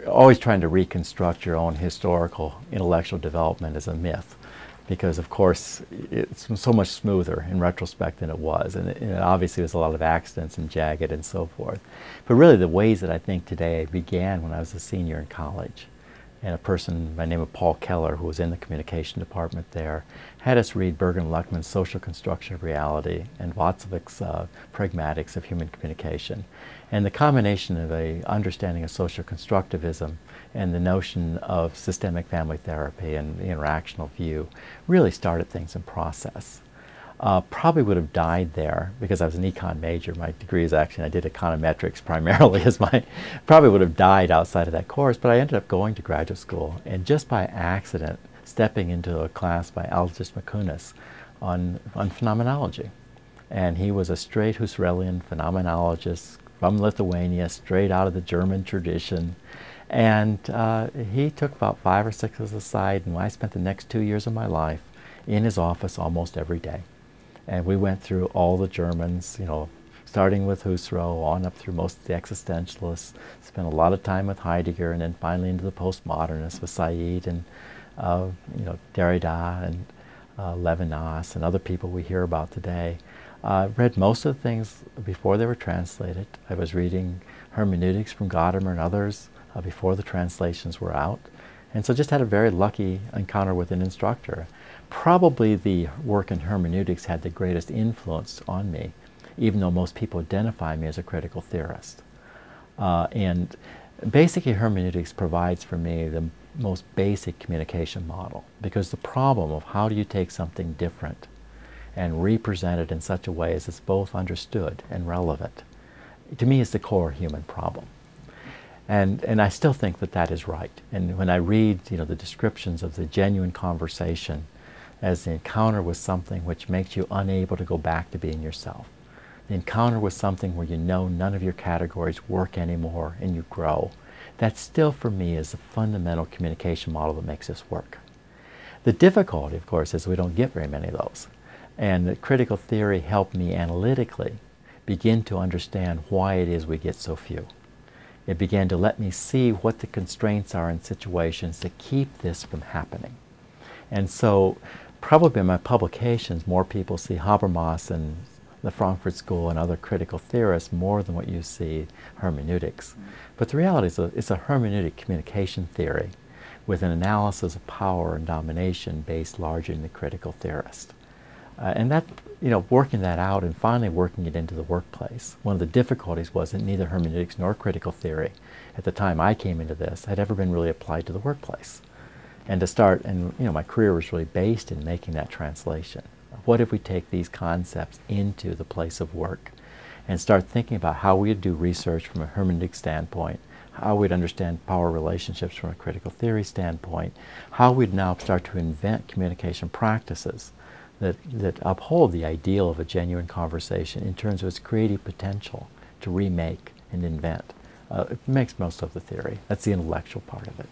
always trying to reconstruct your own historical intellectual development as a myth, because of course it's so much smoother in retrospect than it was, and obviously there's a lot of accidents and jagged and so forth. But really the ways that I think today began when I was a senior in college, and a person by the name of Paul Keller, who was in the communication department there, had us read Bergen Luckman's Social Construction of Reality and Watzlawick's Pragmatics of Human Communication. And the combination of a understanding of social constructivism and the notion of systemic family therapy and the interactional view really started things in process. Probably would have died there because I was an econ major. My degree is actually, I did econometrics primarily as my, probably would have died outside of that course, but I ended up going to graduate school and just by accident stepping into a class by Aldous McCunas on phenomenology. And he was a straight Husserlian phenomenologist from Lithuania, straight out of the German tradition. And he took about 5 or 6 of us aside, and I spent the next 2 years of my life in his office almost every day. And we went through all the Germans, you know, starting with Husserl on up through most of the existentialists, spent a lot of time with Heidegger, and then finally into the postmodernists with Said and you know, Derrida and Levinas and other people we hear about today. Read most of the things before they were translated. I was reading hermeneutics from Gadamer and others before the translations were out. And so just had a very lucky encounter with an instructor. Probably the work in hermeneutics had the greatest influence on me, even though most people identify me as a critical theorist. And basically hermeneutics provides for me the most basic communication model, because the problem of how do you take something different and represent it in such a way as it's both understood and relevant, to me is the core human problem. And I still think that that is right. And when I read, you know, the descriptions of the genuine conversation as the encounter with something which makes you unable to go back to being yourself, the encounter with something where you know none of your categories work anymore and you grow, that still for me is the fundamental communication model that makes this work. The difficulty, of course, is we don't get very many of those. And the critical theory helped me analytically begin to understand why it is we get so few. It began to let me see what the constraints are in situations that keep this from happening. And so probably in my publications, more people see Habermas and the Frankfurt School and other critical theorists more than what you see hermeneutics. But the reality is it's a hermeneutic communication theory with an analysis of power and domination based largely in the critical theorist. And that, you know, working that out and finally working it into the workplace. One of the difficulties was that neither hermeneutics nor critical theory at the time I came into this had ever been really applied to the workplace. And to start, and you know, my career was really based in making that translation. What if we take these concepts into the place of work and start thinking about how we'd do research from a hermeneutic standpoint, how we'd understand power relationships from a critical theory standpoint, how we'd now start to invent communication practices that uphold the ideal of a genuine conversation in terms of its creative potential to remake and invent. It makes most of the theory. That's the intellectual part of it.